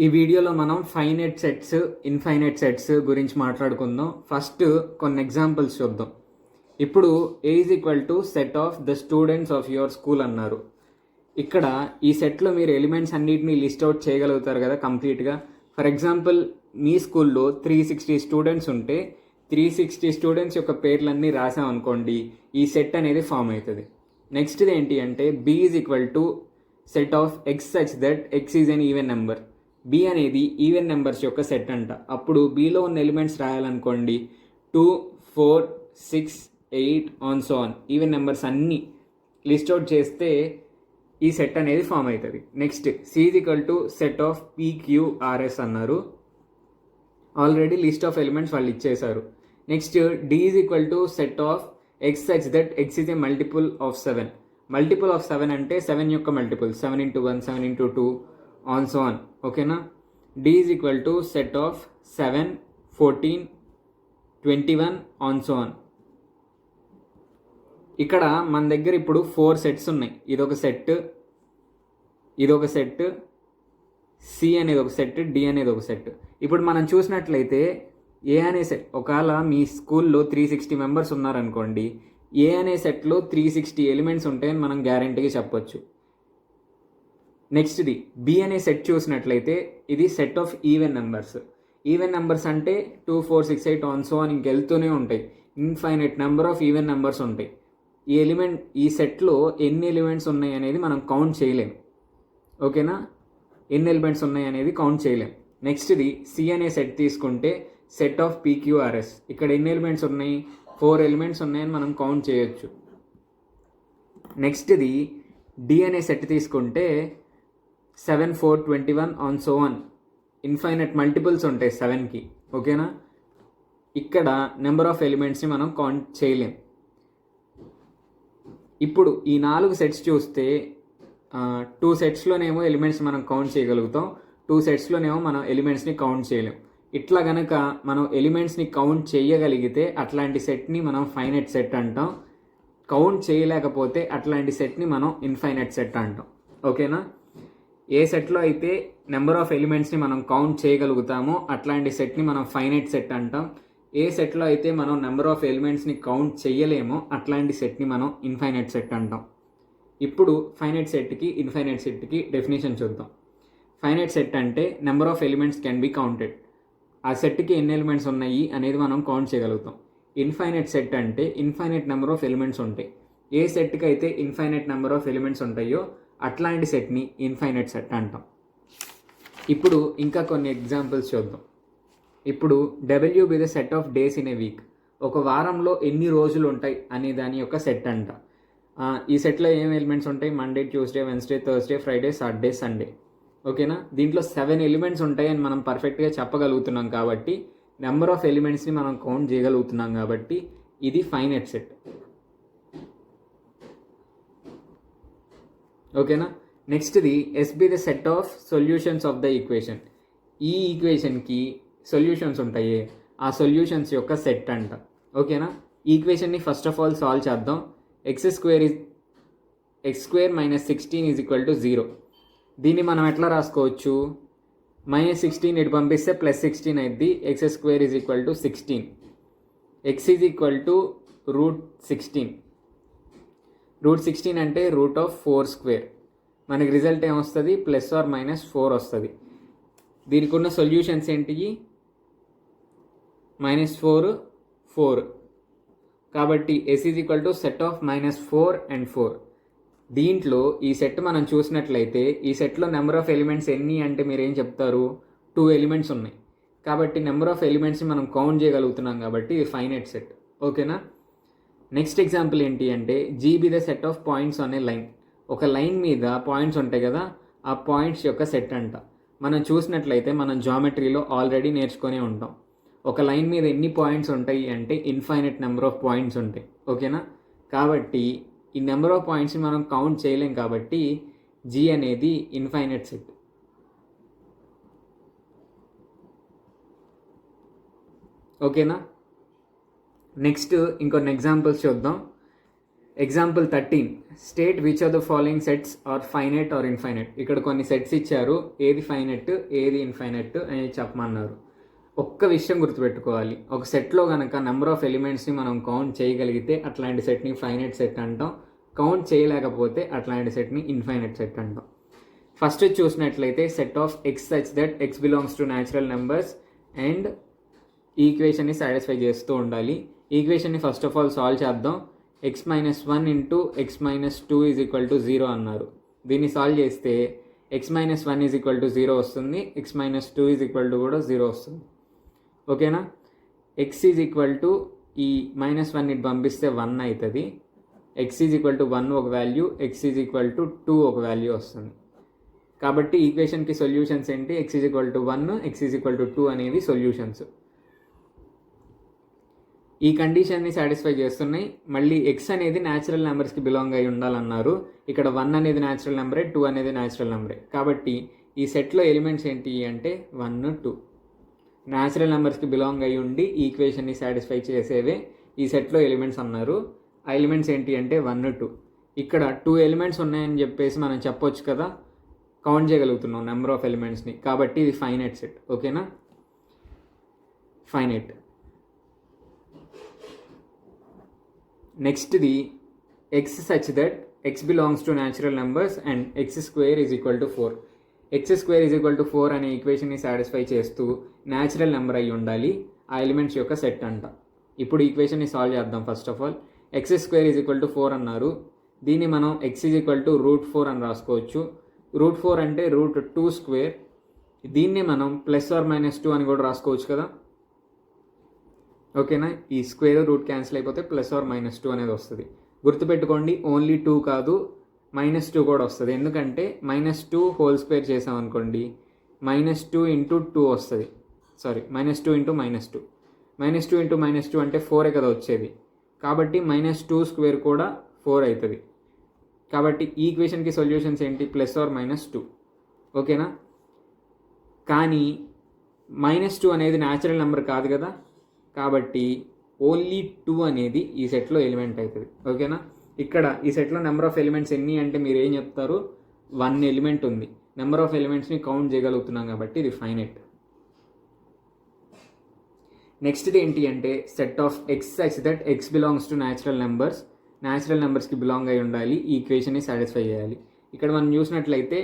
ఈ వీడియోలో మనం ఫైనైట్ సెట్స్, ఇన్ఫైనైట్ సెట్స్ గురించి మాట్లాడుకుందాం. ఫస్ట్ కొన్ని ఎగ్జాంపుల్స్ చూద్దాం. ఇప్పుడు A is equal to set of the students of your school అన్నారు. ఇక్కడ ఈ సెట్లో మీరు ఎలిమెంట్స్ అన్నిటిని లిస్ట్ అవుట్ చేయగలుగుతారు కదా కంప్లీట్గా. ఫర్ ఎగ్జాంపుల్ మీ స్కూల్లో 360 స్టూడెంట్స్ ఉంటే 360 స్టూడెంట్స్ యొక్క పేర్లన్నీ రాసామనుకోండి, ఈ సెట్ అనేది ఫామ్ అవుతుంది. నెక్స్ట్ది ఏంటి అంటే B is equal to set of x such that x is an even number. B అనేది ఈవెన్ నెంబర్స్ యొక్క సెట్ అంట. అప్పుడు బిలో ఉన్న ఎలిమెంట్స్ రాయాలనుకోండి 2, 4, 6, 8 on so on even numbers అన్నీ లిస్ట్ అవుట్ చేస్తే ఈ సెట్ అనేది ఫామ్ అవుతుంది. Next C is equal to set of PQRS అన్నారు. ఆల్రెడీ లిస్ట్ ఆఫ్ ఎలిమెంట్స్ వాళ్ళు ఇచ్చేశారు. Next D is equal to set of x such that x is a multiple of 7. Multiple of 7 అంటే 7 యొక్క multiple 7 into 1, 7 into 2 on so on. ఓకేనా. D is equal to set of 7, 14, 21 on so on. ఇక్కడ మన దగ్గర ఇప్పుడు 4 sets ఉన్నాయి. ఇదొక set, ఇదొక సెట్, సి అనేది ఒక సెట్, డి అనేది ఒక సెట్. ఇప్పుడు మనం చూసినట్లయితే ఏ అనే సెట్, ఒకవేళ మీ స్కూల్లో 360 మెంబర్స్ ఉన్నారనుకోండి, ఏ అనే సెట్లో 360 ఎలిమెంట్స్ ఉంటాయని మనం గ్యారంటీగా చెప్పొచ్చు. నెక్స్ట్ది బి అనే సెట్ చూసినట్లయితే ఇది set of even numbers. Even numbers అంటే 2, 4, 6, 8 ఆన్ సో అని ఇంకెళ్తూనే ఉంటాయి. Infinite number of even numbers ఉంటాయి. ఈ సెట్లో ఎన్ని ఎలిమెంట్స్ ఉన్నాయి అనేది మనం కౌంట్ చేయలేం. ఓకేనా. ఎన్ని ఎలిమెంట్స్ ఉన్నాయి అనేది కౌంట్ చేయలేం. నెక్స్ట్ది సి అనే సెట్ తీసుకుంటే సెట్ ఆఫ్ PQRS. ఇక్కడ ఎన్ని ఎలిమెంట్స్ ఉన్నాయి? 4 ఎలిమెంట్స్ ఉన్నాయని మనం కౌంట్ చేయొచ్చు. నెక్స్ట్ది డి అనే సెట్ తీసుకుంటే 7, 4, 21 on so on infinite multiples ఉంటాయి 7కి. ఓకేనా. ఇక్కడ నెంబర్ ఆఫ్ ఎలిమెంట్స్ని మనం కౌంట్ చేయలేం. ఇప్పుడు ఈ 4 సెట్స్ చూస్తే 2 సెట్స్లోనేమో ఎలిమెంట్స్ మనం కౌంట్ చేయగలుగుతాం, 2 సెట్స్లోనేమో మనం ఎలిమెంట్స్ని కౌంట్ చేయలేం. ఇట్లా గనక మనం ఎలిమెంట్స్ని కౌంట్ చేయగలిగితే అట్లాంటి సెట్ని మనం ఫైనైట్ సెట్ అంటాం. కౌంట్ చేయలేకపోతే అట్లాంటి సెట్ని మనం ఇన్ఫైనైట్ సెట్ అంటాం. ఓకేనా. ఏ సెట్లో అయితే నెంబర్ ఆఫ్ ఎలిమెంట్స్ని మనం కౌంట్ చేయగలుగుతామో అట్లాంటి సెట్ని మనం ఫైనైట్ సెట్ అంటాం. ఏ సెట్లో అయితే మనం నెంబర్ ఆఫ్ ఎలిమెంట్స్ని కౌంట్ చేయలేమో అట్లాంటి సెట్ని మనం ఇన్ఫైనైట్ సెట్ అంటాం. ఇప్పుడు ఫైనైట్ సెట్కి, ఇన్ఫైనైట్ సెట్కి డెఫినేషన్ చూద్దాం. ఫైనైట్ సెట్ అంటే number of elements can be counted. ఆ సెట్కి ఎన్ని ఎలిమెంట్స్ ఉన్నాయి అనేది మనం కౌంట్ చేయగలుగుతాం. ఇన్ఫైనైట్ సెట్ అంటే ఇన్ఫైనైట్ నెంబర్ ఆఫ్ ఎలిమెంట్స్ ఉంటాయి. ఏ సెట్కి అయితే ఇన్ఫైనైట్ నెంబర్ ఆఫ్ ఎలిమెంట్స్ ఉంటాయో అట్లాంటి సెట్ని ఇన్ఫైనైట్ సెట్ అంటాం. ఇప్పుడు ఇంకా కొన్ని ఎగ్జాంపుల్స్ చూద్దాం. ఇప్పుడు W B the set of days in a week. ఒక వారంలో ఎన్ని రోజులు ఉంటాయి అనే దాని యొక్క సెట్ అంట. ఈ సెట్లో ఏం ఎలిమెంట్స్ ఉంటాయి? Monday, Tuesday, Wednesday, Thursday, Friday, Saturday, Sunday. ఓకేనా. దీంట్లో 7 ఎలిమెంట్స్ ఉంటాయని మనం పర్ఫెక్ట్గా చెప్పగలుగుతున్నాం కాబట్టి, నెంబర్ ఆఫ్ ఎలిమెంట్స్ని మనం కౌంట్ చేయగలుగుతున్నాం కాబట్టి ఇది ఫైనైట్ సెట్. ఓకేనా. నెక్స్ట్ది S be the set of solutions of the equation. ఈ ఈక్వేషన్కి సొల్యూషన్స్ ఉంటాయి, ఆ సొల్యూషన్స్ యొక్క సెట్ అంట. ఓకేనా. ఈక్వేషన్ని ఫస్ట్ ఆఫ్ ఆల్ సాల్వ్ చేద్దాం. x square minus 16 is equal to 0. దీన్ని మనం ఎట్లా రాసుకోవచ్చు? -16 ఇటు పంపిస్తే +16 అయింది. X square is equal to 16. X is equal to √16. √16 అంటే √4 స్క్వేర్. మనకి రిజల్ట్ ఏమొస్తుంది? +or-4 వస్తుంది. దీనికి ఉన్న సొల్యూషన్స్ ఏంటి? -4, 4. కాబట్టి S is equal to set of -4 and 4. దీంట్లో ఈ సెట్ మనం చూసినట్లయితే ఈ సెట్లో నెంబర్ ఆఫ్ ఎలిమెంట్స్ ఎన్ని అంటే మీరు ఏం చెప్తారు? 2 ఎలిమెంట్స్ ఉన్నాయి కాబట్టి నెంబర్ ఆఫ్ ఎలిమెంట్స్ని మనం కౌంట్ చేయగలుగుతున్నాం కాబట్టి ఇది ఫైనైట్ సెట్. ఓకేనా. నెక్స్ట్ ఎగ్జాంపుల్ ఏంటి అంటే GB the set of points on a line. ఒక లైన్ మీద పాయింట్స్ ఉంటాయి కదా, ఆ పాయింట్స్ యొక్క సెట్ అంట. మనం చూసినట్లయితే మనం జామెట్రీలో ఆల్రెడీ నేర్చుకునే ఉంటాం. ఒక లైన్ మీద ఎన్ని పాయింట్స్ ఉంటాయి అంటే ఇన్ఫైనైట్ నెంబర్ ఆఫ్ పాయింట్స్ ఉంటాయి. ఓకేనా. కాబట్టి ఈ నెంబర్ ఆఫ్ పాయింట్స్ని మనం కౌంట్ చేయలేం కాబట్టి జీ అనేది ఇన్ఫైనైట్ సెట్. ఓకేనా. నెక్స్ట్ ఇంకొన్ని ఎగ్జాంపుల్స్ చూద్దాం. Example 13, state which of the following sets are finite or infinite. ఇక్కడ కొన్ని సెట్స్ ఇచ్చారు, ఏది ఫైనైట్ ఏది ఇన్ఫైనైట్ అని చెప్పమన్నారు. ఒక్క విషయం గుర్తుపెట్టుకోవాలి, ఒక సెట్లో కనుక నెంబర్ ఆఫ్ ఎలిమెంట్స్ని మనం కౌంట్ చేయగలిగితే అట్లాంటి సెట్ని ఫైనైట్ సెట్ అంటాం, కౌంట్ చేయలేకపోతే అట్లాంటి సెట్ని ఇన్ఫైనైట్ సెట్ అంటాం. ఫస్ట్ చూసినట్లయితే set of x such that x belongs to natural numbers and ఈక్వేషన్ని సాటిస్ఫై చేస్తూ ఉండాలి. ఈక్వేషన్ని ఫస్ట్ ఆఫ్ ఆల్ సాల్వ్ చేద్దాం. x - 1 into x - 2 is equal to 0 అన్నారు. దీన్ని సాల్వ్ చేస్తే x - 1 ఈజ్ ఈక్వల్ టు 0 వస్తుంది, x - 2 ఈజ్ ఈక్వల్ టు కూడా 0 వస్తుంది. ఓకేనా. x ఈజ్ ఈక్వల్ టు ఈ -1 ఇటు పంపిస్తే 1 అవుతుంది. x ఈజ్ ఈక్వల్ టు 1 ఒక value, x is equal to 2 ఒక వాల్యూ వస్తుంది. కాబట్టి ఈక్వేషన్కి సొల్యూషన్స్ ఏంటి, x is equal to 1, x is equal to 2 అనేవి సొల్యూషన్స్. ఈ కండిషన్ని సాటిస్ఫై చేస్తున్నాయి. మళ్ళీ x అనేది న్యాచురల్ నెంబర్స్కి బిలాంగ్ అయి ఉండాలన్నారు. ఇక్కడ 1 అనేది న్యాచురల్ నెంబరే, 2 అనేది న్యాచురల్ నెంబరే. కాబట్టి ఈ సెట్లో ఎలిమెంట్స్ ఏంటి అంటే 1, 2 న్యాచురల్ నెంబర్స్కి బిలాంగ్ అయి ఉండి ఈక్వేషన్ని సాటిస్ఫై చేసేవే ఈ సెట్లో ఎలిమెంట్స్ అన్నారు. ఆ ఎలిమెంట్స్ ఏంటి అంటే 1, 2. ఇక్కడ 2 ఎలిమెంట్స్ ఉన్నాయని చెప్పేసి మనం చెప్పొచ్చు కదా, కౌంట్ చేయగలుగుతున్నాం నెంబర్ ఆఫ్ ఎలిమెంట్స్ని. కాబట్టి ఇది ఫైనైట్ సెట్. ఓకేనా, ఫైనైట్. నెక్స్ట్ది x such that x belongs to natural numbers and x² is equal to 4. x² is equal to 4 అనే ఈక్వేషన్ని సాటిస్ఫై చేస్తూ న్యాచురల్ నెంబర్ అయి ఉండాలి ఆ ఎలిమెంట్స్ యొక్క సెట్ అంట. ఇప్పుడు ఈక్వేషన్ని సాల్వ్ చేద్దాం. First of all x² is equal to 4 అన్నారు. దీన్ని మనం x ఈజ్ ఈక్వల్ టు √4 అని రాసుకోవచ్చు. √4 అంటే √2². దీన్ని మనం +or-2 అని కూడా రాసుకోవచ్చు కదా. ఓకేనా, ఈ స్క్వేర్ రూట్ క్యాన్సిల్ అయిపోతే +or-2 అనేది వస్తుంది. గుర్తుపెట్టుకోండి, ఓన్లీ 2 కాదు, -2 కూడా వస్తుంది. ఎందుకంటే -2 హోల్ స్క్వేర్ చేసామనుకోండి, -2 ఇంటూ 2 వస్తుంది. Sorry, -2 into -2. -2 ఇంటూ -2 అంటే 4 కదా వచ్చేది. కాబట్టి -2² కూడా 4 అవుతుంది. కాబట్టి ఈ ఈక్వేషన్కి సొల్యూషన్స్ ఏంటి, +or-2. ఓకేనా. కానీ -2 అనేది న్యాచురల్ నెంబర్ కాదు కదా, కాబట్టి ఓన్లీ 2 అనేది ఈ సెట్లో ఎలిమెంట్ అవుతుంది. ఓకేనా. ఇక్కడ ఈ సెట్లో నెంబర్ ఆఫ్ ఎలిమెంట్స్ ఎన్ని అంటే మీరు ఏం చెప్తారు, 1 ఎలిమెంట్ ఉంది. నెంబర్ ఆఫ్ ఎలిమెంట్స్ని కౌంట్ చేయగలుగుతున్నాం కాబట్టి ఇది ఫైనైట్. నెక్స్ట్ది ఏంటి అంటే set of x such that x belongs to natural numbers. Natural నెంబర్స్కి బిలాంగ్ అయి ఉండాలి, ఈ ఈక్వేషన్ని సాటిస్ఫై చేయాలి. ఇక్కడ మనం చూసినట్లయితే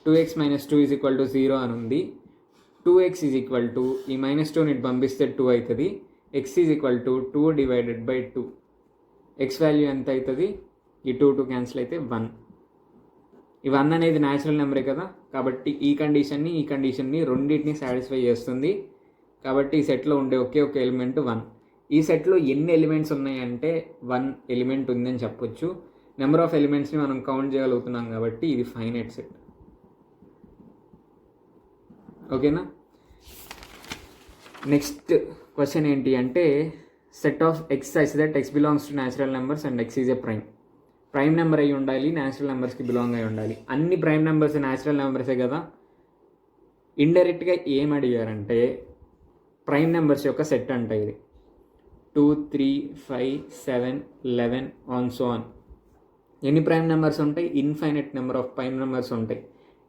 2x - 2 ఈజ్ ఈక్వల్ టు 0 అని ఉంది. 2x ఈజ్ ఈక్వల్ టు ఈ -2 ఇటు పంపిస్తే 2 అవుతుంది. x is equal to 2 divided by 2. x value ఎంత అవుతుంది, ఈ 2 క్యాన్సిల్ అయితే 1. ఈ 1 అనేది న్యాచురల్ నెంబరే కదా, కాబట్టి ఈ కండిషన్ని రెండింటిని సాటిస్ఫై చేస్తుంది. కాబట్టి ఈ సెట్లో ఉండే ఒకే ఒక ఎలిమెంట్ 1. ఈ సెట్లో ఎన్ని ఎలిమెంట్స్ ఉన్నాయంటే 1 ఎలిమెంట్ ఉందని చెప్పొచ్చు. నెంబర్ ఆఫ్ ఎలిమెంట్స్ని మనం కౌంట్ చేయగలుగుతున్నాం కాబట్టి ఇది ఫైనైట్ సెట్. ఓకేనా. నెక్స్ట్ క్వశ్చన్ ఏంటి అంటే set of x such that x belongs to natural numbers and x is A prime number అయి ఉండాలి, న్యాచురల్ నెంబర్స్కి బిలాంగ్ అయి ఉండాలి. అన్ని ప్రైమ్ నెంబర్స్ న్యాచురల్ నెంబర్సే కదా. ఇండైరెక్ట్గా ఏం అడిగారంటే ప్రైమ్ నెంబర్స్ యొక్క సెట్ అంట ఇది. 2, 3, 5, 7, 11 ఆన్ సో ఆన్. ఎన్ని ప్రైమ్ నెంబర్స్ ఉంటాయి, infinite number of prime numbers ఉంటాయి.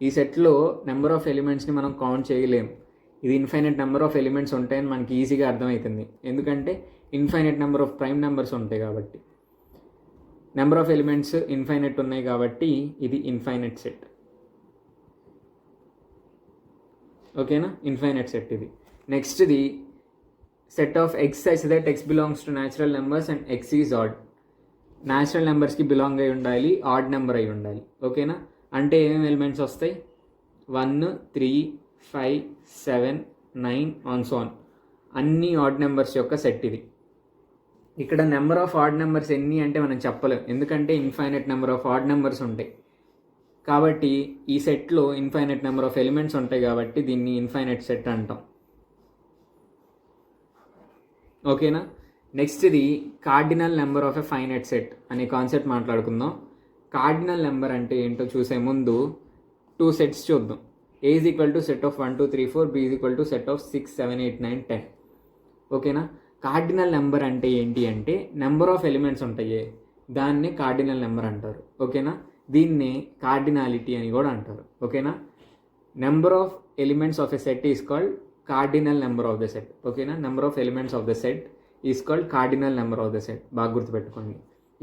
ఈ సెట్లో నెంబర్ ఆఫ్ ఎలిమెంట్స్ని మనం కౌంట్ చేయలేం. ఇది ఇన్ఫైనైట్ నెంబర్ ఆఫ్ ఎలిమెంట్స్ ఉంటాయని మనకి ఈజీగా అర్థమవుతుంది, ఎందుకంటే infinite number of prime numbers ఉంటాయి కాబట్టి. నెంబర్ ఆఫ్ ఎలిమెంట్స్ ఇన్ఫైనైట్ ఉన్నాయి కాబట్టి ఇది ఇన్ఫైనైట్ సెట్. ఓకేనా, ఇన్ఫైనైట్ సెట్ ఇది. నెక్స్ట్ది set of x such that x belongs to natural numbers and x is odd. Natural నెంబర్స్కి బిలాంగ్ అయి ఉండాలి, ఆడ్ నెంబర్ అయి ఉండాలి. ఓకేనా, అంటే ఏమేమి ఎలిమెంట్స్ వస్తాయి, 1, 3, 5, 7, 9 ఆన్ సో ఆన్. అన్ని ఆడ్ నెంబర్స్ యొక్క సెట్ ఇది. ఇక్కడ నెంబర్ ఆఫ్ ఆడ్ నెంబర్స్ ఎన్ని అంటే మనం చెప్పలేం, ఎందుకంటే infinite number of odd numbers ఉంటాయి. కాబట్టి ఈ సెట్లో ఇన్ఫైనైట్ నెంబర్ ఆఫ్ ఎలిమెంట్స్ ఉంటాయి కాబట్టి దీన్ని ఇన్ఫైనైట్ సెట్ అంటాం. ఓకేనా. నెక్స్ట్ది cardinal number of a finite set అనే కాన్సెప్ట్ మాట్లాడుకుందాం. కార్డినల్ నెంబర్ అంటే ఏంటో చూసే ముందు 2 సెట్స్ చూద్దాం. A is equal to set of 1, 2, 3, 4, B is equal to set of 6, 7, 8, 9, 10. ఓకేనా. కార్డినల్ నెంబర్ అంటే ఏంటి అంటే నెంబర్ ఆఫ్ ఎలిమెంట్స్ ఉంటాయి, దాన్నే కార్డినల్ నెంబర్ అంటారు. ఓకేనా, దీన్నే కార్డినాలిటీ అని కూడా అంటారు. ఓకేనా, number of elements of a set is called cardinal number of the set. ఓకేనా, number of elements of the set is called cardinal number of the set. బాగా గుర్తుపెట్టుకోండి.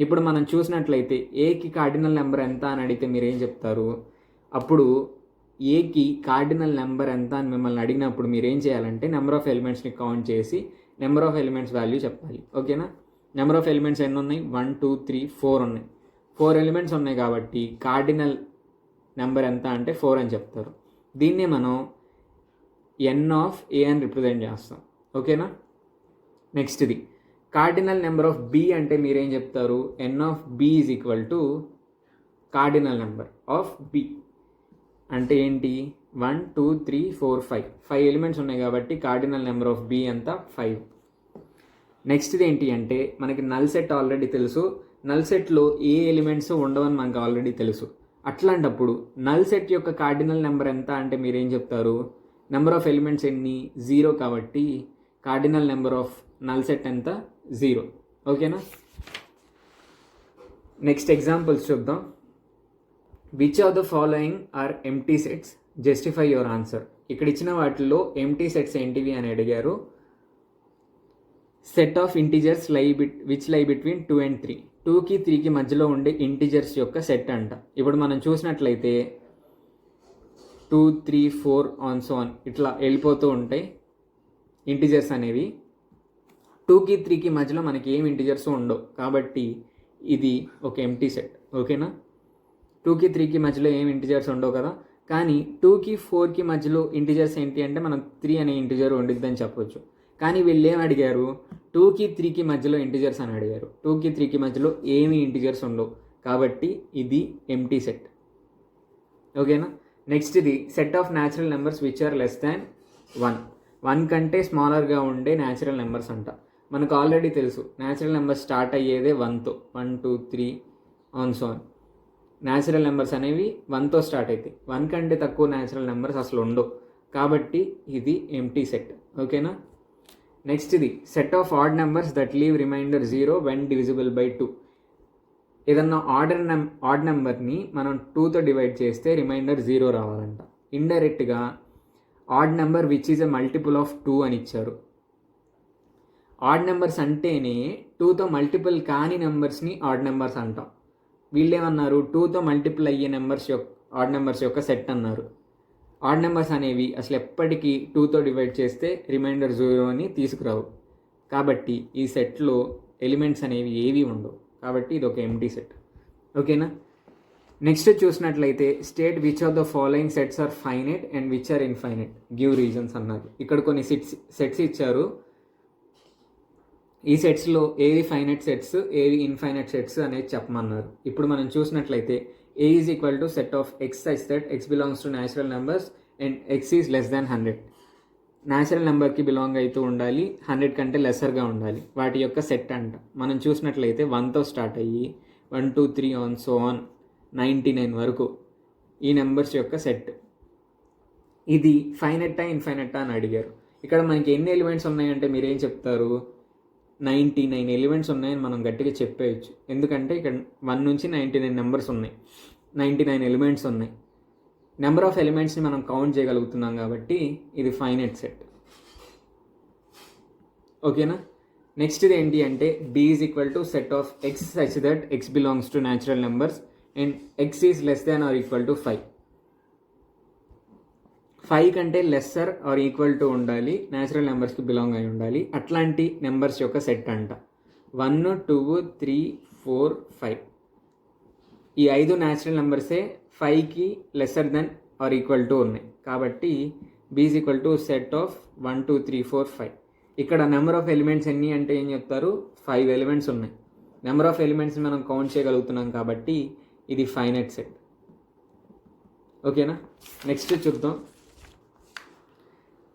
ఇప్పుడు మనం చూసినట్లయితే ఏకి కార్డినల్ నెంబర్ ఎంత అని అడిగితే మీరు ఏం చెప్తారు? అప్పుడు ఏకి కార్డినల్ నెంబర్ ఎంత అని మిమ్మల్ని అడిగినప్పుడు మీరు ఏం చేయాలంటే నెంబర్ ఆఫ్ ఎలిమెంట్స్ని కౌంట్ చేసి నెంబర్ ఆఫ్ ఎలిమెంట్స్ వాల్యూ చెప్పాలి. ఓకేనా, నెంబర్ ఆఫ్ ఎలిమెంట్స్ ఎన్ని ఉన్నాయి? 1 2 3 4 ఉన్నాయి. 4 ఎలిమెంట్స్ ఉన్నాయి కాబట్టి కార్డినల్ నెంబర్ ఎంత అంటే 4 అని చెప్తారు. దీన్నే మనం ఎన్ ఆఫ్ ఏ అని రిప్రజెంట్ చేస్తాం. ఓకేనా, నెక్స్ట్ది కార్డినల్ నెంబర్ ఆఫ్ బి అంటే మీరేం చెప్తారు? N of B is equal to cardinal number of B. అంటే ఏంటి? 1 2 3 4 5 5 ఎలిమెంట్స్ ఉన్నాయి కాబట్టి కార్డినల్ నెంబర్ ఆఫ్ బి ఎంత? 5. నెక్స్ట్ది ఏంటి అంటే మనకి నల్ సెట్ ఆల్రెడీ తెలుసు. నల్ సెట్లో ఏ ఎలిమెంట్స్ ఉండవని మనకు ఆల్రెడీ తెలుసు. అట్లాంటప్పుడు నల్ సెట్ యొక్క కార్డినల్ నెంబర్ ఎంత అంటే మీరేం చెప్తారు? నెంబర్ ఆఫ్ ఎలిమెంట్స్ ఎన్ని? 0 కాబట్టి cardinal number of null set ఎంత? 0. ఓకేనా, నెక్స్ట్ ఎగ్జాంపుల్స్ చూద్దాం. Which of the following are empty sets? Justify your answer. ఇక్కడ ఇచ్చిన వాటిల్లో ఎంప్టీ సెట్స్ ఏంటివి అని అడిగారు. Set of integers which lie between 2 and 3. 2కి 3కి మధ్యలో ఉండే ఇంటీజర్స్ యొక్క సెట్ అంట. ఇప్పుడు మనం చూసినట్లయితే 2 3 4 ఆన్ సో ఆన్ ఇట్లా వెళ్ళిపోతూ ఉంటాయి ఇంటీజర్స్ అనేవి. 2కి 3కి మధ్యలో మనకి ఏం ఇంటీజర్స్ ఉండవు కాబట్టి ఇది ఒక ఎంప్టీ సెట్. ఓకేనా, 2కి 3కి మధ్యలో ఏం ఇంటీజర్స్ ఉండవు కదా. కానీ 2కి 4కి మధ్యలో ఇంటీజర్స్ ఏంటి అంటే మనం 3 అనే ఇంటీజర్ ఉండిద్దని చెప్పొచ్చు. కానీ వీళ్ళు ఏం అడిగారు? 2కి 3కి మధ్యలో ఇంటీజర్స్ అని అడిగారు. 2కి 3కి మధ్యలో ఏమి ఇంటీజర్స్ ఉండవు కాబట్టి ఇది ఎంప్టీ సెట్. ఓకేనా, నెక్స్ట్ ఇది set of natural numbers which are less than 1. 1 కంటే స్మాలర్గా ఉండే న్యాచురల్ నెంబర్స్ అంట. మనకు ఆల్రెడీ తెలుసు న్యాచురల్ నెంబర్స్ స్టార్ట్ అయ్యేదే 1తో. 1 2 3 on so on. Natural numbers అనేవి 1తో స్టార్ట్ అవుతాయి. 1 కంటే తక్కువ న్యాచురల్ నెంబర్స్ అసలు ఉండవు కాబట్టి ఇది ఎంప్టీ సెట్. ఓకేనా, నెక్స్ట్ ఇది set of odd numbers that leave remainder 0 when divisible by 2. ఏదన్నా ఆడ్ నెంబర్ని మనం 2తో డివైడ్ చేస్తే రిమైండర్ 0 రావాలంట. ఇండైరెక్ట్గా odd number which is a multiple of 2 అని ఇచ్చారు. ఆడ్ నెంబర్స్ అంటేనే 2తో మల్టిపుల్ కాని నెంబర్స్ని ఆడ్ నెంబర్స్ అంటాం. వీళ్ళేమన్నారు? 2తో మల్టిపుల్ అయ్యే ఆడ్ నెంబర్స్ యొక్క సెట్ అన్నారు. ఆడ్ నెంబర్స్ అనేవి అసలు ఎప్పటికీ 2తో డివైడ్ చేస్తే రిమైండర్ 0 అని తీసుకురావు కాబట్టి ఈ సెట్లో ఎలిమెంట్స్ అనేవి ఏవి ఉండవు కాబట్టి ఇది ఒక ఎంప్టీ సెట్. ఓకేనా, నెక్స్ట్ చూసినట్లయితే state which of the following sets are finite and which are infinite, give reasons అన్నారు. ఇక్కడ కొన్ని సెట్స్ ఇచ్చారు. ఈ సెట్స్లో ఏవి ఫైనైట్ సెట్స్ ఏవి ఇన్ఫైనైట్ సెట్స్ అనేది చెప్పమన్నారు. ఇప్పుడు మనం చూసినట్లయితే A is equal to set of x such that x belongs to natural numbers and x is less than 100. Natural నెంబర్కి బిలాంగ్ అవుతూ ఉండాలి, 100 కంటే లెసర్గా ఉండాలి. వాటి యొక్క సెట్ అంట. మనం చూసినట్లయితే 1తో స్టార్ట్ అయ్యి 1 2 3 ఆన్ సో ఆన్ 99 వరకు ఈ నెంబర్స్ యొక్క సెట్. ఇది ఫైనెట్టా ఇన్ఫైనెట్టా అని అడిగారు. ఇక్కడ మనకి ఎన్ని ఎలిమెంట్స్ ఉన్నాయంటే మీరేం చెప్తారు? 99 ఎలిమెంట్స్ ఉన్నాయని మనం గట్టిగా చెప్పేయచ్చు. ఎందుకంటే ఇక్కడ 1 నుంచి 99 నెంబర్స్ ఉన్నాయి, 99 ఎలిమెంట్స్ ఉన్నాయి. నెంబర్ ఆఫ్ ఎలిమెంట్స్ని మనం కౌంట్ చేయగలుగుతున్నాం కాబట్టి ఇది ఫైనైట్ సెట్. ఓకేనా, నెక్స్ట్ ఇది ఏంటి అంటే B is equal to set of x such that x belongs to natural numbers and x is less than or equal to 5. 5 కంటే లెస్సర్ ఆర్ ఈక్వల్ టు ఉండాలి, న్యాచురల్ నెంబర్స్కి బిలాంగ్ అయి ఉండాలి. అట్లాంటి నెంబర్స్ యొక్క సెట్ అంట. 1 2 3 4 5 ఈ 5 న్యాచురల్ నెంబర్సే 5కి lesser than or equal to ఉన్నాయి కాబట్టి B is equal to set of 1 2 3 4 5. ఇక్కడ నెంబర్ ఆఫ్ ఎలిమెంట్స్ ఎన్ని అంటే ఏం చెప్తారు? 5 ఎలిమెంట్స్ ఉన్నాయి. నెంబర్ ఆఫ్ ఎలిమెంట్స్ మనం కౌంట్ చేయగలుగుతున్నాం కాబట్టి ఇది ఫైనైట్ సెట్. ఓకేనా, నెక్స్ట్ చూద్దాం.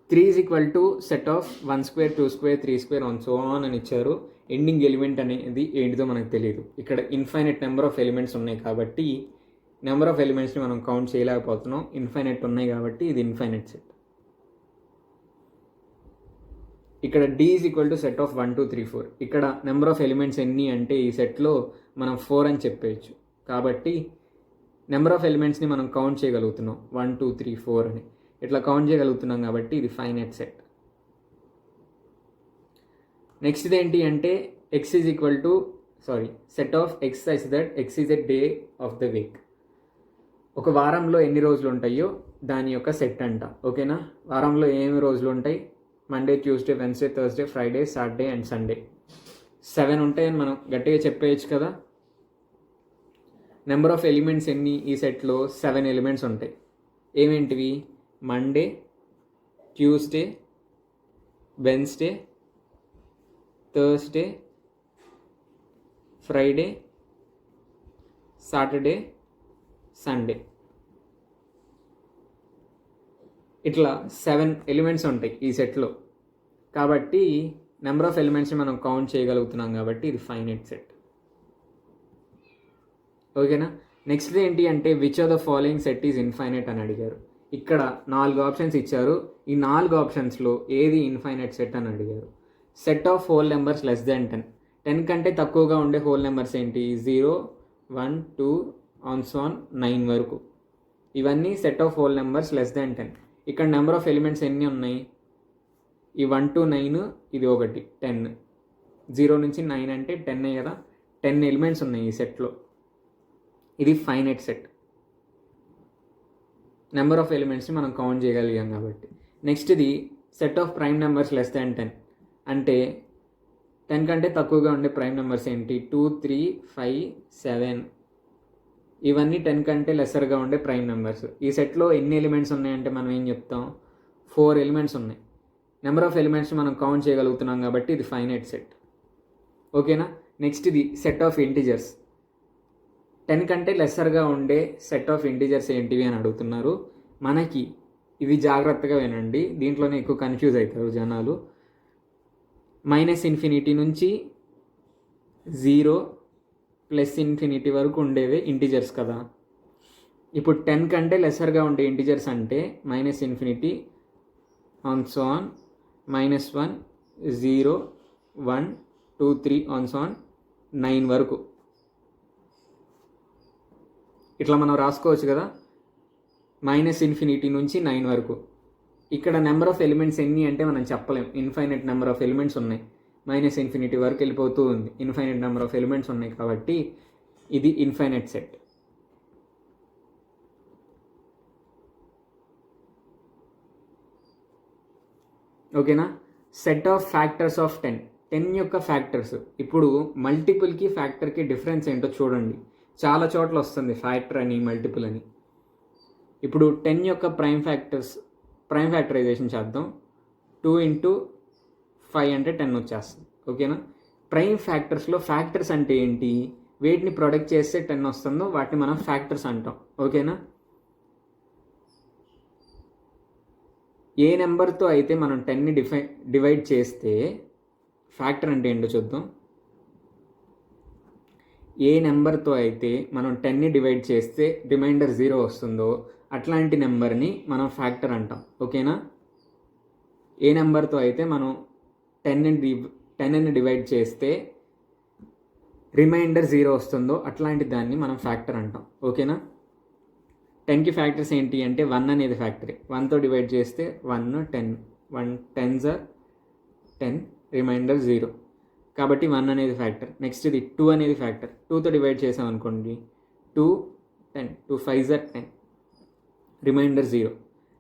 3 is equal to set of 1 square 2 square 3 square on so on అని ఇచ్చారు. ఎండింగ్ ఎలిమెంట్ అనేది ఏంటిదో మనకు తెలియదు. ఇక్కడ ఇన్ఫైనైట్ నెంబర్ ఆఫ్ ఎలిమెంట్స్ ఉన్నాయి కాబట్టి నెంబర్ ఆఫ్ ఎలిమెంట్స్ని మనం కౌంట్ చేయలేకపోతున్నాం. ఇన్ఫైనైట్ ఉన్నాయి కాబట్టి ఇది ఇన్ఫైనైట్ సెట్. ఇక్కడ D is equal to set of 1 2 3 4. ఇక్కడ నెంబర్ ఆఫ్ ఎలిమెంట్స్ ఎన్ని అంటే ఈ సెట్లో మనం 4 అని చెప్పేయచ్చు. కాబట్టి నెంబర్ ఆఫ్ ఎలిమెంట్స్ని మనం కౌంట్ చేయగలుగుతున్నాం 1 2 3 4 అని. ఇట్లా కౌంట్ చేయగలుగుతున్నాం కాబట్టి ఇది ఫైనైట్ సెట్. నెక్స్ట్ ఏంటి అంటే X is equal to set of x such that x is a day of the week. ఒక వారంలో ఎన్ని రోజులు ఉంటాయో దాని యొక్క సెట్ అంట. ఓకేనా? వారంలో ఏమి రోజులు ఉంటాయి? Monday, Tuesday, Wednesday, Thursday, Friday, Saturday and Sunday. 7 ఉంటాయని మనం గట్టిగా చెప్పేయచ్చు కదా. నెంబర్ ఆఫ్ ఎలిమెంట్స్ ఎన్ని? ఈ సెట్లో 7 ఎలిమెంట్స్ ఉంటాయి. ఏమేంటివి? Monday, Tuesday, Wednesday, Thursday, Friday, Saturday, Sunday. ఇట్లా 7 ఎలిమెంట్స్ ఉంటాయి ఈ సెట్లో. కాబట్టి నెంబర్ ఆఫ్ ఎలిమెంట్స్ని మనం కౌంట్ చేయగలుగుతున్నాం కాబట్టి ఇది ఫైనైట్ సెట్. ఓకేనా? నెక్స్ట్ ఏంటి అంటే which of the following set is infinite అని అడిగారు. ఇక్కడ 4 ఆప్షన్స్ ఇచ్చారు. ఈ 4 ఆప్షన్స్లో ఏది ఇన్ఫైనైట్ సెట్ అని అడిగారు. Set of whole numbers less than 10. 10 కంటే తక్కువగా ఉండే హోల్ నెంబర్స్ ఏంటి? 0 1 2 9 వరకు. ఇవన్నీ set of whole numbers less than 10. ఇక్కడ నెంబర్ ఆఫ్ ఎలిమెంట్స్ ఎన్ని ఉన్నాయి? ఈ 1 to 9 ఇది ఒకటి 10. 0 నుంచి 9 అంటే 10 కదా. 10 ఎలిమెంట్స్ ఉన్నాయి ఈ సెట్లో. ఇది ఫైనైట్ సెట్. నెంబర్ ఆఫ్ ఎలిమెంట్స్ని మనం కౌంట్ చేయగలిగాం కాబట్టి. నెక్స్ట్ ఇది set of prime numbers less than 10. అంటే 10 కంటే తక్కువగా ఉండే ప్రైమ్ నెంబర్స్ ఏంటి? 2 3 5 7. ఇవన్నీ 10 కంటే లెసర్గా ఉండే ప్రైమ్ నెంబర్స్. ఈ సెట్లో ఎన్ని ఎలిమెంట్స్ ఉన్నాయంటే మనం ఏం చెప్తాం? 4 ఎలిమెంట్స్ ఉన్నాయి. నెంబర్ ఆఫ్ ఎలిమెంట్స్ మనం కౌంట్ చేయగలుగుతున్నాం కాబట్టి ఇది ఫైనైట్ సెట్. ఓకేనా? నెక్స్ట్ ఇది సెట్ ఆఫ్ ఇంటిజర్స్. 10 కంటే లెసర్గా ఉండే సెట్ ఆఫ్ ఇంటిజర్స్ ఏంటివి అని అడుగుతున్నారు. మనకి ఇది జాగ్రత్తగా వినండి, దీంట్లోనే ఎక్కువ కన్ఫ్యూజ్ అవుతారు జనాలు. -∞ నుంచి 0 +∞ వరకు ఉండేవే ఇంటిజర్స్ కదా. ఇప్పుడు 10 కంటే లెసర్గా ఉండే ఇంటిజర్స్ అంటే -∞, -1, 0 1 2 3 9 వరకు. ఇట్లా మనం రాసుకోవచ్చు కదా, -∞ నుంచి 9 వరకు. ఇక్కడ నెంబర్ ఆఫ్ ఎలిమెంట్స్ ఎన్ని అంటే మనం చెప్పలేం. ఇన్ఫైనైట్ నెంబర్ ఆఫ్ ఎలిమెంట్స్ ఉన్నాయి. -∞ వరకు వెళ్ళిపోతూ ఉంది. ఇన్ఫైనైట్ నెంబర్ ఆఫ్ ఎలిమెంట్స్ ఉన్నాయి కాబట్టి ఇది ఇన్ఫైనైట్ సెట్. ఓకేనా? Set of factors of 10. 10 యొక్క ఫ్యాక్టర్స్. ఇప్పుడు మల్టిపుల్కి ఫ్యాక్టర్కి డిఫరెన్స్ ఏంటో చూడండి. చాలా చోట్ల వస్తుంది ఫ్యాక్టర్ అని, మల్టిపుల్ అని. ఇప్పుడు 10 యొక్క ప్రైమ్ ఫ్యాక్టరైజేషన్ చేద్దాం. 2 × 5 అంటే 10 వచ్చేస్తుంది. ఓకేనా? ప్రైమ్ ఫ్యాక్టర్స్లో ఫ్యాక్టర్స్ అంటే ఏంటి? వేటిని ప్రొడక్ట్ చేస్తే 10 వస్తుందో వాటిని మనం ఫ్యాక్టర్స్ అంటాం. ఓకేనా? ఏ నెంబర్తో అయితే మనం 10ని డివైడ్ చేస్తే ఫ్యాక్టర్ అంటే ఏంటో చూద్దాం. ఏ నెంబర్తో అయితే మనం 10ని డివైడ్ చేస్తే రిమైండర్ 0 వస్తుందో అట్లాంటి నెంబర్ని మనం ఫ్యాక్టర్ అంటాం. ఓకేనా? ఏ నెంబర్తో అయితే మనం 10ని డివైడ్ చేస్తే రిమైండర్ 0 వస్తుందో అట్లాంటి దాన్ని మనం ఫ్యాక్టర్ అంటాం. ఓకేనా? 10కి ఫ్యాక్టర్స్ ఏంటి అంటే 1 అనేది ఫ్యాక్టరీ. 1తో డివైడ్ చేస్తే 1 10, 1 10s are 10, రిమైండర్ 0. కాబట్టి 1 అనేది ఫ్యాక్టర్. నెక్స్ట్ ఇది 2 అనేది ఫ్యాక్టర్. 2తో డివైడ్ చేసాం అనుకోండి 2 10, 2 5s are 10, రిమైండర్ 0.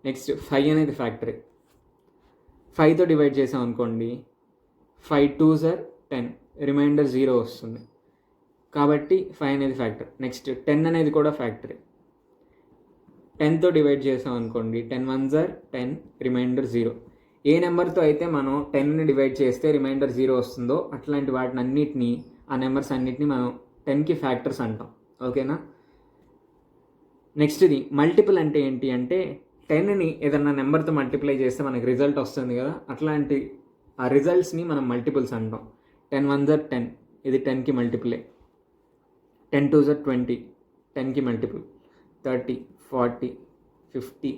నెక్స్ట్ 5 అనేది ఫ్యాక్టరీ. 5తో డివైడ్ చేసాం అనుకోండి 5 2s are 10, రిమైండర్ 0 వస్తుంది. కాబట్టి 5 అనేది ఫ్యాక్టర్. నెక్స్ట్ 10 అనేది కూడా ఫ్యాక్టరీ. 10తో డివైడ్ చేసాం అనుకోండి 10 1s are 10, రిమైండర్ 0. ఏ నెంబర్తో అయితే మనం 10ని డివైడ్ చేస్తే రిమైండర్ 0 వస్తుందో అట్లాంటి వాటిని అన్నిటినీ, ఆ నెంబర్స్ అన్నిటినీ మనం 10కి ఫ్యాక్టర్స్ అంటాం. ఓకేనా? నెక్స్ట్ ఇది మల్టిపుల్ అంటే ఏంటి అంటే 10ని ఏదన్నా నెంబర్తో మల్టిప్లై చేస్తే మనకి రిజల్ట్ వస్తుంది కదా, అట్లాంటి ఆ రిజల్ట్స్ని మనం మల్టిపుల్స్ అంటాం. 10 1s are 10, ఇది 10కి మల్టిపులే. 10 2s are 20, 10కి మల్టిపుల్. 30 40 50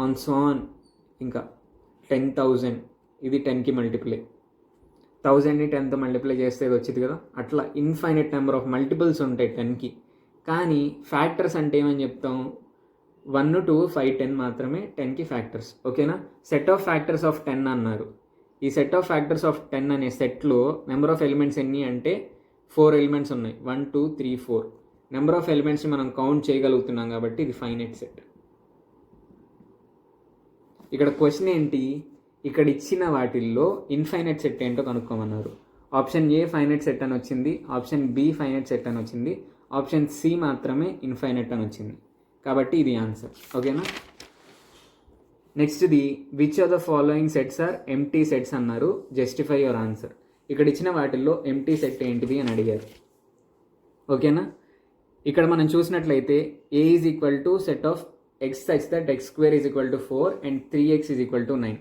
on so on, ఇంకా 10,000 ఇది 10కి మల్టిప్లై, 1000ని 10తో మల్టిప్లై చేస్తే ఇది వచ్చింది కదా. అట్లా ఇన్ఫైనైట్ నెంబర్ ఆఫ్ మల్టిపుల్స్ ఉంటాయి 10కి. కానీ ఫ్యాక్టర్స్ అంటే ఏమని చెప్తాం, 1, 2, 5, 10 మాత్రమే 10కి ఫ్యాక్టర్స్. ఓకేనా. సెట్ ఆఫ్ ఫ్యాక్టర్స్ ఆఫ్ 10 అన్నారు. ఈ సెట్ ఆఫ్ ఫ్యాక్టర్స్ ఆఫ్ 10 అనే సెట్లో నెంబర్ ఆఫ్ ఎలిమెంట్స్ ఎన్ని అంటే 4 ఎలిమెంట్స్ ఉన్నాయి. 1, 2, 3, 4 నెంబర్ ఆఫ్ ఎలిమెంట్స్ని మనం కౌంట్ చేయగలుగుతున్నాం కాబట్టి ఇది ఫైనైట్ సెట్. ఇక్కడ క్వశ్చన్ ఏంటి, ఇక్కడ ఇచ్చిన వాటిల్లో ఇన్ఫైనైట్ సెట్ ఏంటో కనుక్కోమన్నారు. ఆప్షన్ ఏ ఫైనైట్ సెట్ అని వచ్చింది, ఆప్షన్ బి ఫైనైట్ సెట్ అని వచ్చింది, ఆప్షన్ సి మాత్రమే ఇన్ఫైనైట్ అని వచ్చింది. కాబట్టి ఇది ఆన్సర్. ఓకేనా. నెక్స్ట్ది which of the following sets are empty sets అన్నారు. Justify your answer. ఇక్కడ ఇచ్చిన వాటిల్లో ఎంటీ సెట్ ఏంటిది అని అడిగారు. ఓకేనా. ఇక్కడ మనం చూసినట్లయితే A is equal to set of x such that x square is equal to 4 and 3x is equal to 9.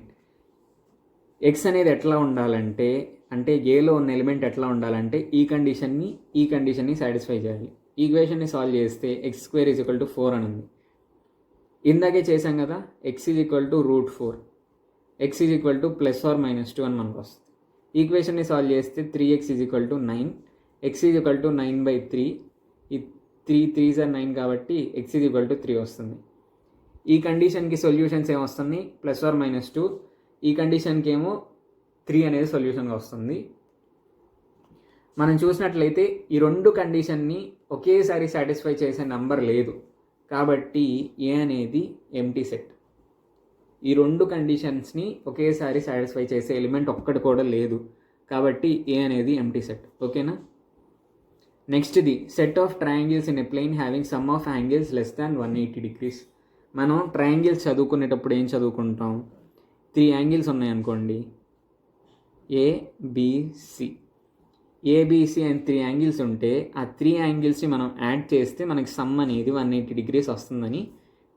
X అనేది ఎట్లా ఉండాలంటే, అంటే ఏలో ఉన్న ఎలిమెంట్ ఎట్లా ఉండాలంటే ఈ కండిషన్ని సాటిస్ఫై చేయాలి. ఈక్వేషన్ని సాల్వ్ చేస్తే X square is equal to 4 అని ఉంది. ఇందాకే చేసాం కదా, X is equal to √4, X is equal to +or-2 అని మనకు వస్తుంది. ఈక్వేషన్ని సాల్వ్ చేస్తే 3x is equal to 9, X is equal to 9/3, ఈ 3 3s are 9 కాబట్టి ఎక్స్ ఈజ్ ఈక్వల్ టు 3 వస్తుంది. ఈ కండిషన్కి సొల్యూషన్స్ ఏమొస్తుంది, +or-2. ఈ కండిషన్కి ఏమో 3 అనేది సొల్యూషన్గా వస్తుంది. మనం చూసినట్లయితే ఈ రెండు కండిషన్ని ఒకేసారి సాటిస్ఫై చేసే నంబర్ లేదు కాబట్టి ఏ అనేది ఎంటీ సెట్. ఈ రెండు కండిషన్స్ని ఒకేసారి సాటిస్ఫై చేసే ఎలిమెంట్ ఒక్కటి కూడా లేదు కాబట్టి ఏ అనేది ఎంటీ సెట్. ఓకేనా. నెక్స్ట్ది set of triangles in a plane having sum of angles less than 180 degrees. మనం ట్రయాంగిల్స్ చదువుకునేటప్పుడు ఏం చదువుకుంటాం, 3 యాంగిల్స్ ఉన్నాయనుకోండి, ఏబిసి అని 3 యాంగిల్స్ ఉంటే ఆ 3 యాంగిల్స్ని మనం యాడ్ చేస్తే మనకి సమ్ అనేది 180 degrees వస్తుందని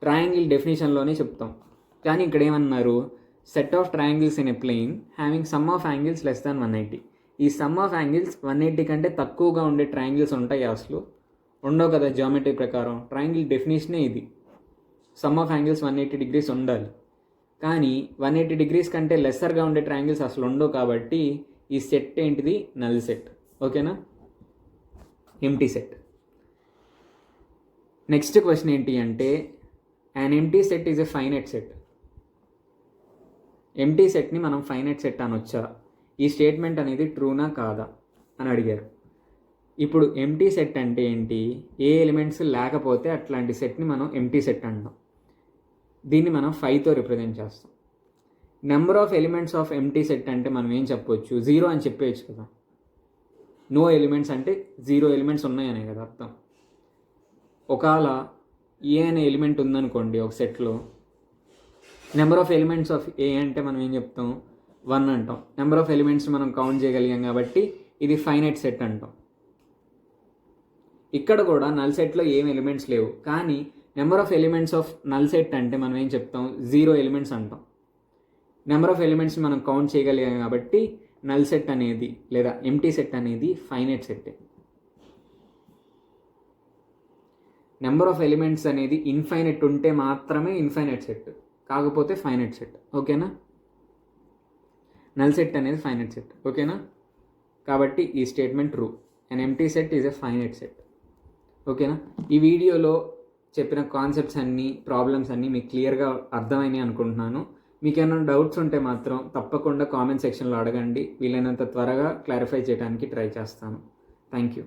ట్రయాంగిల్ డెఫినేషన్లోనే చెప్తాం. కానీ ఇక్కడ ఏమన్నారు, set of triangles in a plane having sum of angles less than 180. ఈ సమ్ ఆఫ్ యాంగిల్స్ 180 కంటే తక్కువగా ఉండే ట్రయాంగిల్స్ ఉంటాయి అసలు ఉండవు కదా. జామెట్రీ ప్రకారం ట్రయాంగిల్ డెఫినేషనే ఇది, సమ్ ఆఫ్ యాంగిల్స్ 180 degrees ఉండాలి. కానీ 180 degrees కంటే లెస్సర్గా ఉండే ట్రయాంగిల్స్ అసలు ఉండవు కాబట్టి ఈ సెట్ ఏంటిది, నల్ సెట్. ఓకేనా, ఎంటీ సెట్. నెక్స్ట్ క్వశ్చన్ ఏంటి అంటే an empty set is a finite set. Empty సెట్ని మనం ఫైనైట్ సెట్ అనొచ్చా, ఈ స్టేట్మెంట్ అనేది ట్రూనా కాదా అని అడిగారు. ఇప్పుడు ఎంటీ సెట్ అంటే ఏంటి, ఏ ఎలిమెంట్స్ లేకపోతే అట్లాంటి సెట్ని మనం ఎంటీ సెట్ అంటాం. దీన్ని మనం 5తో రిప్రజెంట్ చేస్తాం. Number of elements of empty set అంటే మనం ఏం చెప్పవచ్చు, 0 అని చెప్పేయచ్చు కదా. నో ఎలిమెంట్స్ అంటే 0 ఎలిమెంట్స్ ఉన్నాయనే కదా అర్థం. ఒకవేళ ఏ అనే ఎలిమెంట్ ఉందనుకోండి ఒక సెట్లో, నెంబర్ ఆఫ్ ఎలిమెంట్స్ ఆఫ్ ఏ అంటే మనం ఏం చెప్తాం, 1 అంటాం. నెంబర్ ఆఫ్ ఎలిమెంట్స్ మనం కౌంట్ చేయగలిగాం కాబట్టి ఇది ఫైనైట్ సెట్ అంటాం. ఇక్కడ కూడా నల్ సెట్లో ఏం ఎలిమెంట్స్ లేవు కానీ number of elements of null set అంటే మనం ఏం చెప్తాం, 0 ఎలిమెంట్స్ అంటాం. నెంబర్ ఆఫ్ ఎలిమెంట్స్ మనం కౌంట్ చేయగలిగాం కాబట్టి నల్ సెట్ అనేది లేదా ఎంటీ సెట్ అనేది finite set. Number of elements అనేది ఇన్ఫైనైట్ ఉంటే మాత్రమే ఇన్ఫైనైట్ సెట్, కాకపోతే ఫైనైట్ సెట్. ఓకేనా, నల్ సెట్ అనేది ఫైనైట్ సెట్. ఓకేనా, కాబట్టి ఈ statement true. And empty set is a finite set. ఓకేనా, ఈ వీడియోలో చెప్పిన కాన్సెప్ట్స్ అన్నీ, ప్రాబ్లమ్స్ అన్నీ మీకు క్లియర్గా అర్థమైనాయి అనుకుంటున్నాను. మీకు ఏమైనా డౌట్స్ ఉంటే మాత్రం తప్పకుండా కామెంట్ సెక్షన్లో అడగండి. వీలైనంత త్వరగా క్లారిఫై చేయడానికి ట్రై చేస్తాను. Thank you.